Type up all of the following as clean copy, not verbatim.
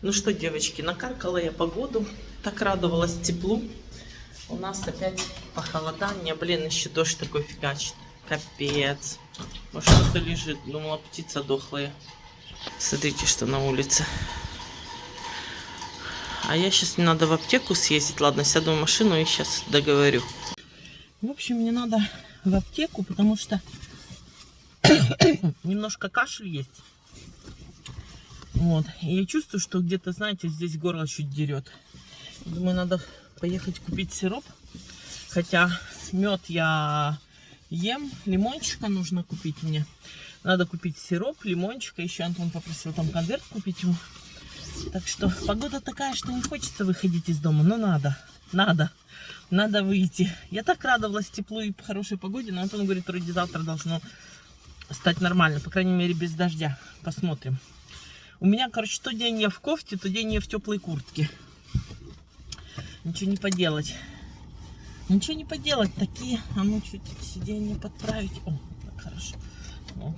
Ну что, девочки, накаркала я погоду. Так радовалась теплу. У нас опять похолодание. Блин, еще дождь такой фигачит. Капец. Может, что-то лежит. Думала, птица дохлая. Смотрите, что на улице. А я сейчас, мне надо в аптеку съездить. Ладно, сяду в машину и сейчас договорю. В общем, мне надо в аптеку, потому что немножко кашель есть. Вот. И я чувствую, что где-то, знаете, здесь горло чуть дерет. Думаю, надо поехать купить сироп. Хотя мед я ем. Лимончика нужно купить мне. Надо купить сироп, лимончика. Еще Антон попросил там конверт купить ему. Так что погода такая, что не хочется выходить из дома. Но надо выйти. Я так радовалась теплу и хорошей погоде. Но Антон говорит, вроде завтра должно стать нормально. По крайней мере, без дождя. Посмотрим. У меня, короче, то день я в кофте, то день я в теплой куртке. Ничего не поделать. Ничего не поделать. Такие. А ну чуть сиденье подправить. О, так хорошо. Вот.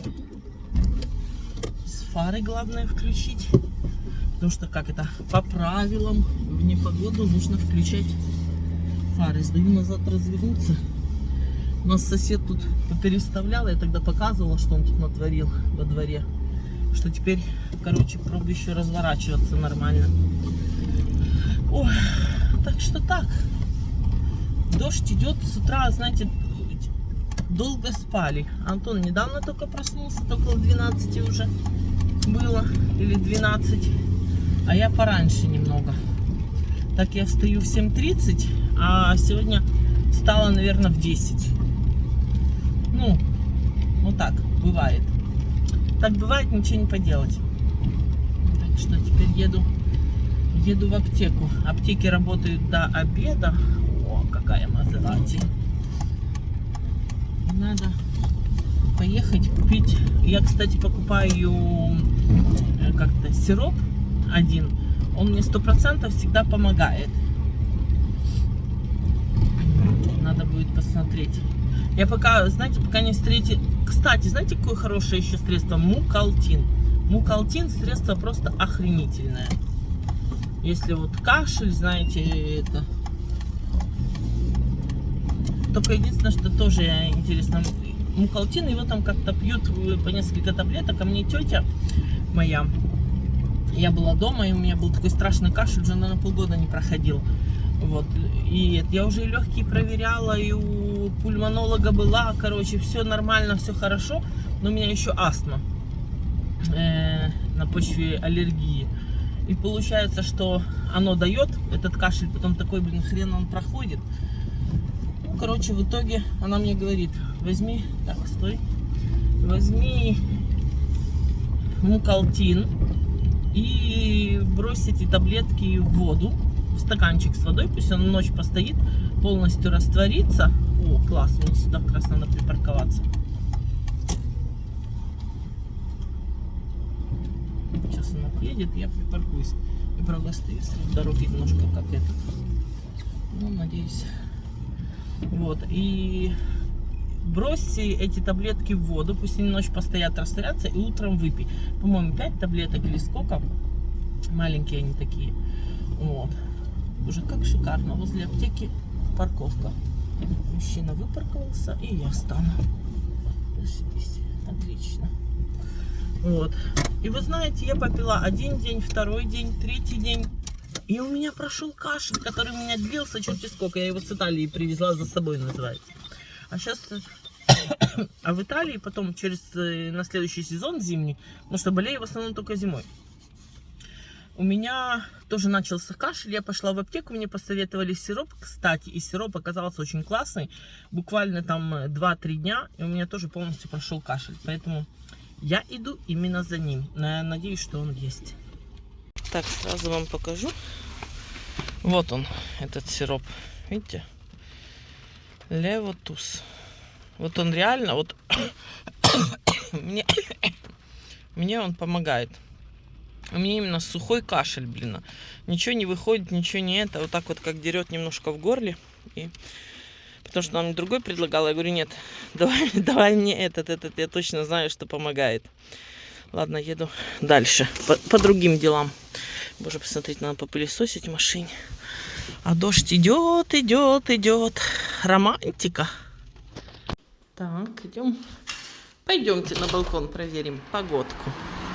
С фары главное включить. Потому что как это? По правилам в непогоду нужно включать фары. Сдаю назад развернуться. У нас сосед тут попереставлял. Я тогда показывала, что он тут натворил во дворе. Что теперь, короче, пробую еще разворачиваться нормально. Ой, так что так. Дождь идет с утра, знаете, долго спали. Антон недавно только проснулся, около 12 уже было, или 12. А я пораньше немного. Так я встаю в 7:30, а сегодня встала, наверное, в 10. Ну, вот так бывает. Так бывает, ничего не поделать. Так что теперь еду в аптеку. Аптеки работают до обеда. О, какая Мазерати. Надо поехать купить. Я, кстати, покупаю как-то сироп один. Он мне 100% всегда помогает. Надо будет посмотреть. Я пока, знаете, пока не встретил... Кстати, знаете, какое хорошее еще средство? Мукалтин. Мукалтин средство просто охренительное. Если вот кашель, знаете, это... Только единственное, что тоже интересно. Мукалтин, его там как-то пьют по несколько таблеток. А мне тетя моя... Я была дома, и у меня был такой страшный кашель, уже, наверное, полгода не проходил. Вот. И я уже и легкие проверяла, и у пульмонолога была, короче, все нормально, все хорошо. Но у меня еще астма на почве аллергии. И получается, что оно дает этот кашель, потом такой, блин, хрен он проходит. Ну, короче, в итоге она мне говорит, возьми, так, стой, возьми мукалтин и брось эти таблетки в воду, в стаканчик с водой, пусть он ночь постоит, полностью растворится. О, класс, мне сюда как раз надо припарковаться. Сейчас она приедет, я припаркуюсь. И правда стою среди дороги немножко как этот. Ну, надеюсь. Вот, и бросьте эти таблетки в воду, пусть они ночь постоят, растворятся, и утром выпей. По-моему, 5 таблеток или сколько. Маленькие они такие. Вот. Уже как шикарно. Возле аптеки парковка. Мужчина выпарковался, и я встану. Зашибись. Отлично. Вот. И вы знаете, я попила один день, второй день, третий день. И у меня прошел кашель, который у меня длился черти сколько. Я его с Италии привезла за собой, называется. А сейчас... А в Италии потом на следующий сезон зимний, потому что болею в основном только зимой. У меня тоже начался кашель, я пошла в аптеку, мне посоветовали сироп, кстати, и сироп оказался очень классный, буквально там 2-3 дня, и у меня тоже полностью прошел кашель, поэтому я иду именно за ним, надеюсь, что он есть. Так, сразу вам покажу, вот он, этот сироп, видите, Левотус, вот он реально, вот, мне он помогает. У меня именно сухой кашель, блин. Ничего не выходит, ничего не это. Вот так вот как дерет немножко в горле. И... Потому что он мне другой предлагал. Я говорю, нет, давай мне этот. Я точно знаю, что помогает. Ладно, еду дальше. По другим делам. Боже, посмотрите, надо попылесосить в машине. А дождь идет, идет, идет. Романтика. Так, идем. Пойдемте на балкон проверим погодку.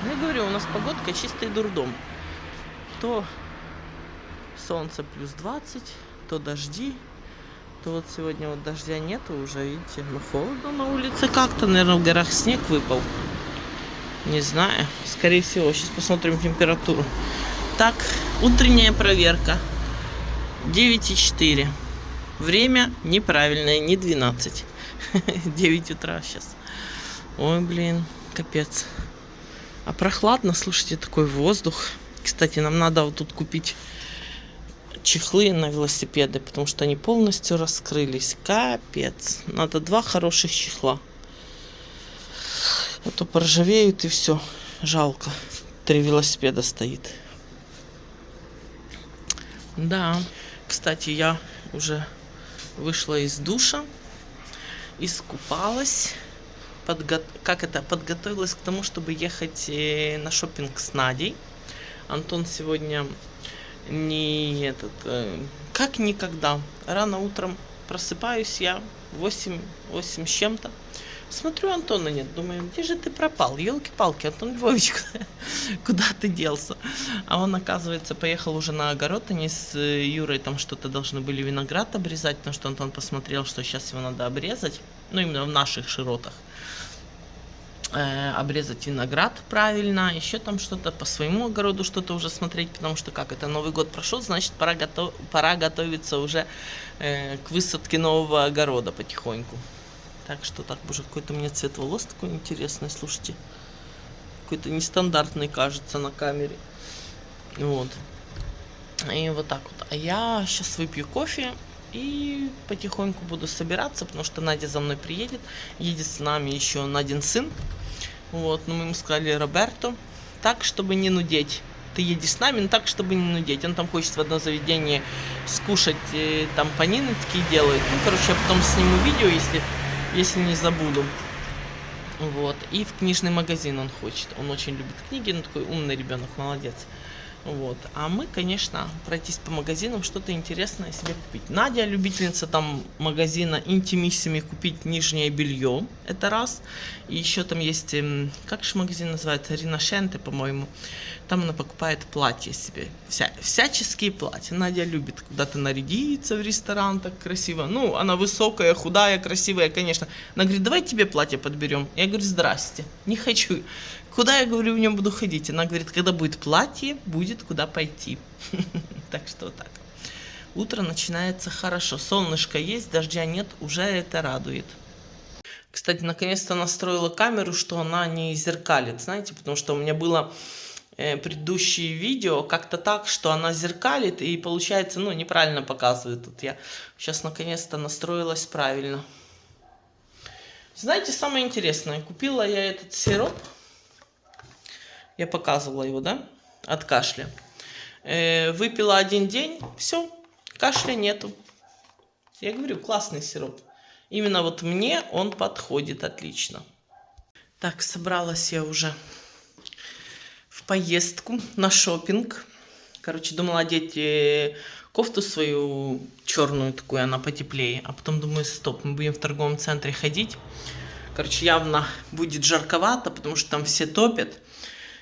Я говорю, у нас погодка чистый дурдом. То солнце плюс 20, то дожди. То вот сегодня вот дождя нету уже, видите, но холодно на улице как-то. Наверное, в горах снег выпал. Не знаю. Скорее всего, сейчас посмотрим температуру. Так, утренняя проверка. 9,4. Время неправильное, не 12. 9 утра сейчас. Ой, блин, капец. А прохладно, слушайте, такой воздух. Кстати, нам надо вот тут купить чехлы на велосипеды, потому что они полностью раскрылись. Капец. Надо 2 хороших чехла. А то поржавеют и все. Жалко. 3 велосипеда стоит. Да. Кстати, я уже вышла из душа, искупалась, подготовилась к тому, чтобы ехать на шопинг с Надей. Антон сегодня как никогда. Рано утром просыпаюсь я, 8 с чем-то. Смотрю, Антона нет. Думаю, где же ты пропал? Елки-палки, Антон Львович, куда ты делся? А он, оказывается, поехал уже на огород. Они с Юрой там что-то должны были виноград обрезать, потому что Антон посмотрел, что сейчас его надо обрезать. Ну, именно в наших широтах. Обрезать виноград правильно. Еще там что-то по своему огороду что-то уже смотреть, потому что как это, Новый год прошел, значит, пора готовиться уже к высадке нового огорода потихоньку. Так что так, боже, какой-то у меня цвет волос такой интересный, слушайте. Какой-то нестандартный, кажется, на камере. Вот. И вот так вот. А я сейчас выпью кофе и потихоньку буду собираться, потому что Надя за мной приедет. Едет с нами еще Надин сын. Вот, но мы ему сказали: Роберто, так, чтобы не нудеть. Ты едешь с нами, но так, чтобы не нудеть. Он там хочет в одно заведение скушать, там панины такие делают. Ну, короче, я потом сниму видео, если не забуду. Вот. И в книжный магазин он хочет. Он очень любит книги, ну такой умный ребенок, молодец. Вот. А мы, конечно, пройтись по магазинам, что-то интересное себе купить. Надя любительница там магазина Интимиссими купить нижнее белье. Это раз. И еще там есть, как же магазин называется? Риношенте, по-моему. Там она покупает платья себе. Всяческие платья. Надя любит куда-то нарядиться в ресторан так красиво. Ну, она высокая, худая, красивая, конечно. Она говорит, давай тебе платье подберем. Я говорю, здрасте, не хочу. Куда, я говорю, в нем буду ходить? Она говорит, когда будет платье, будет куда пойти. Так что так. Утро начинается хорошо. Солнышко есть, дождя нет, уже это радует. Кстати, наконец-то настроила камеру, что она не зеркалит, знаете, потому что у меня было предыдущие видео как-то так, что она зеркалит и получается, ну, неправильно показывает. Тут я сейчас наконец-то настроилась правильно. Знаете, самое интересное, купила я этот сироп. Я показывала его, да? От кашля. Выпила 1 день, все, кашля нету. Я говорю, классный сироп. Именно вот мне он подходит отлично. Так, собралась я уже в поездку на шопинг. Короче, думала одеть кофту свою черную такую, она потеплее. А потом думаю, стоп, мы будем в торговом центре ходить. Короче, явно будет жарковато, потому что там все топят.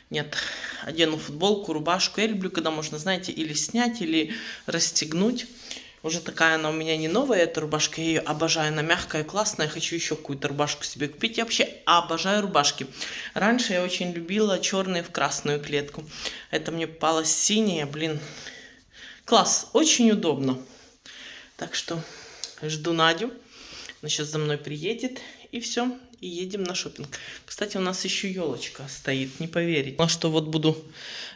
Нет, одену футболку, рубашку. Я люблю, когда можно, знаете, или снять, или расстегнуть. Уже такая она у меня не новая, эта рубашка. Я ее обожаю, она мягкая, классная. Хочу еще какую-то рубашку себе купить. Я вообще обожаю рубашки. Раньше я очень любила черные в красную клетку. Это мне попалась синяя, блин. Класс, очень удобно. Так что жду Надю. Она сейчас за мной приедет. И все. И едем на шопинг. Кстати, у нас еще елочка стоит, не поверите. Ну что, вот буду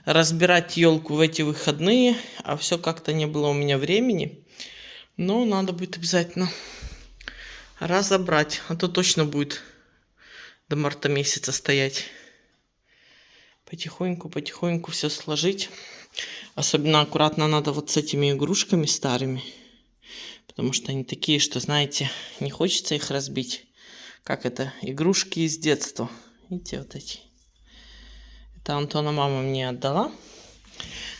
разбирать елку в эти выходные, а все как-то не было у меня времени. Но надо будет обязательно разобрать, а то точно будет до марта месяца стоять. Потихоньку все сложить. Особенно аккуратно надо вот с этими игрушками старыми. Потому что они такие, что, знаете, не хочется их разбить. Как это? Игрушки из детства. Видите, вот эти. Это Антона мама мне отдала.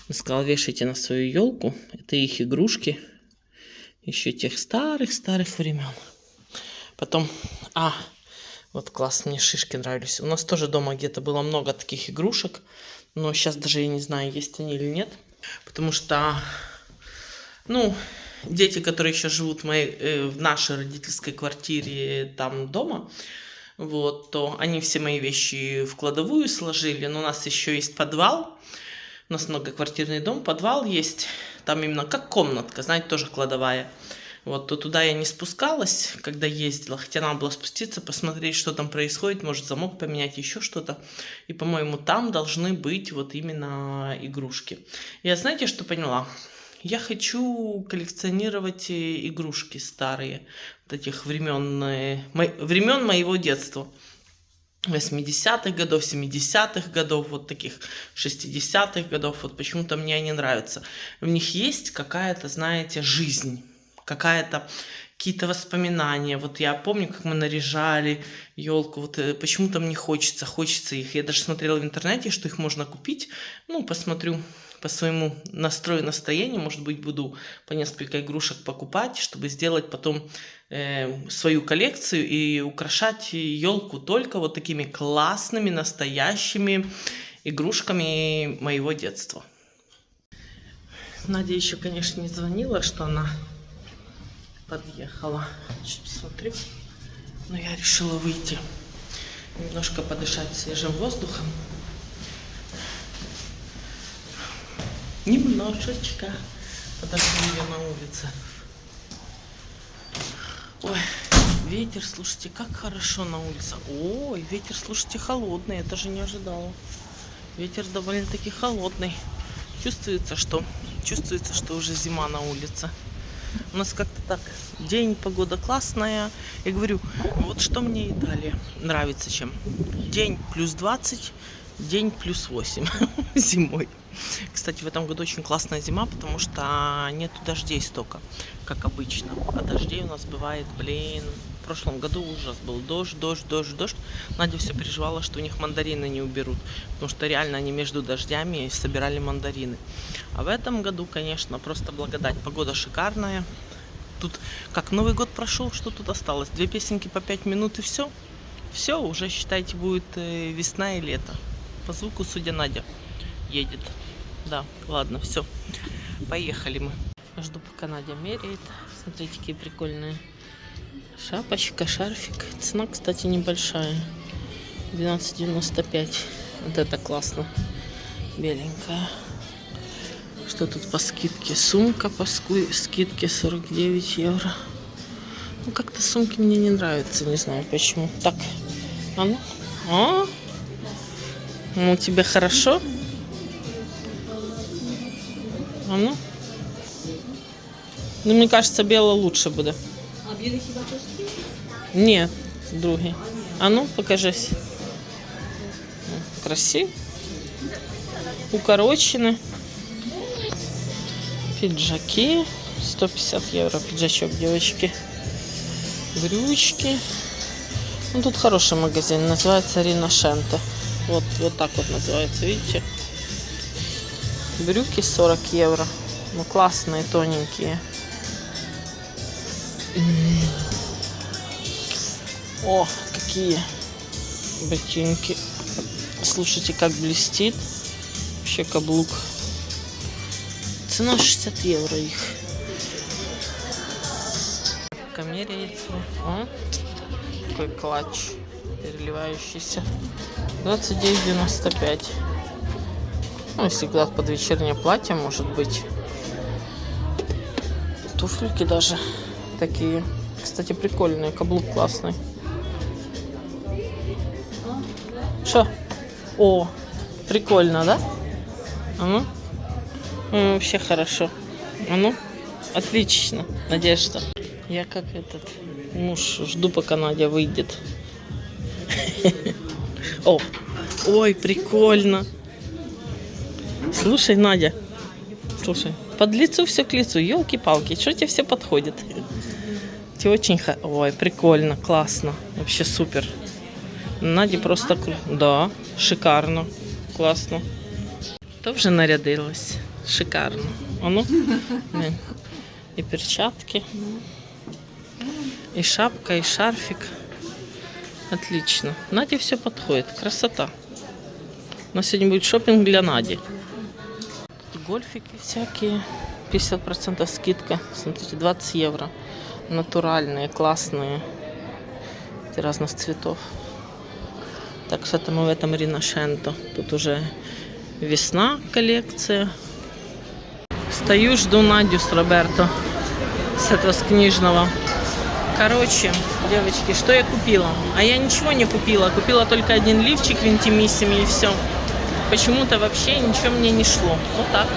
Он сказал, вешайте на свою елку. Это их игрушки. Еще тех старых-старых времен. Потом, вот класс, мне шишки нравились. У нас тоже дома где-то было много таких игрушек. Но сейчас даже я не знаю, есть они или нет. Потому что, дети, которые еще живут в нашей родительской квартире там дома, вот, то они все мои вещи в кладовую сложили. Но у нас еще есть подвал. У нас многоквартирный дом, подвал есть. Там именно как комнатка, знаете, тоже кладовая. Вот, то туда я не спускалась, когда ездила. Хотя надо было спуститься, посмотреть, что там происходит. Может, замок поменять, еще что-то. И, по-моему, там должны быть вот именно игрушки. Я, знаете, что поняла? Я хочу коллекционировать игрушки старые. Вот этих времен моего детства. 80-х годов, 70-х годов, вот таких 60-х годов. Вот почему-то мне они нравятся. В них есть какая-то, знаете, жизнь. Какие-то воспоминания. Вот я помню, как мы наряжали елку. Вот почему-то мне хочется их. Я даже смотрела в интернете, что их можно купить. Посмотрю по своему настроению. Может быть, буду по несколько игрушек покупать, чтобы сделать потом свою коллекцию и украшать елку только вот такими классными, настоящими игрушками моего детства. Надя еще, конечно, не звонила, что она подъехала. Сейчас посмотрю. Но я решила выйти, немножко подышать свежим воздухом. Немножечко подожду ее на улице. Ой, ветер, слушайте, как хорошо на улице. Ой, ветер, слушайте, холодный, я даже не ожидала. Ветер довольно-таки холодный. Чувствуется, что уже зима на улице. У нас как-то так, день, погода классная. Я говорю, вот что мне Италия нравится чем. День плюс 20, день плюс 8 зимой. Кстати, в этом году очень классная зима, потому что нету дождей столько, как обычно. А дождей у нас бывает, в прошлом году ужас был. Дождь. Надя все переживала, что у них мандарины не уберут, потому что реально они между дождями собирали мандарины. А в этом году, конечно, просто благодать. Погода шикарная. Тут как Новый год прошел, что тут осталось? 2 песенки по 5 минут и все. Все, уже, считайте, будет весна и лето. По звуку, судя, Надя едет. Да, ладно, все. Поехали мы. Жду, пока Надя меряет. Смотрите, какие прикольные. Шапочка, шарфик. Цена, кстати, небольшая. 12,95. Вот это классно. Беленькая. Что тут по скидке? Сумка по скидке 49 евро. Как-то сумки мне не нравятся. Не знаю почему. Так. Ну, тебе хорошо? Мне кажется, белое лучше будет. А білий хіба тяжкий? Нет, другий. Покажись. Красиво. Укорочены. Пиджаки. 150 евро пиджачок, девочки. Брючки. Тут хороший магазин. Называется Риношенте. Вот так вот называется, видите? Брюки 40 евро. Классные, тоненькие. О, какие ботинки. Слушайте, как блестит. Вообще каблук. Цена 60 евро их. Меряется. Такой клатч переливающийся. 29,95. Если куда-то под вечернее платье, может быть. Туфельки даже такие. Кстати, прикольные. Каблук классный. Что? О, прикольно, да? Вообще хорошо. Отлично. Надежда. Я как этот муж жду, пока Надя выйдет. Ой, прикольно. Слушай, Надя. Под лицу все к лицу. Елки-палки, что тебе все подходит? Тебе очень... Ой, прикольно, классно. Вообще супер. Надя просто... Да, шикарно. Классно. Тоже нарядилась. Шикарно. А ну, глянь. И перчатки, и шапка, и шарфик. Отлично. Наде все подходит. Красота. У нас сегодня будет шопинг для Нади. Тут гольфики всякие. 50% скидка. Смотрите, 20 евро. Натуральные, классные. Разных цветов. Так что-то мы в этом Риношенто. Тут уже весна коллекция. Стою, жду Надю с Роберто. С этого с книжного. Короче, девочки, что я купила? А я ничего не купила. Купила только один лифчик в Интимиссиме и все. Почему-то вообще ничего мне не шло. Вот так.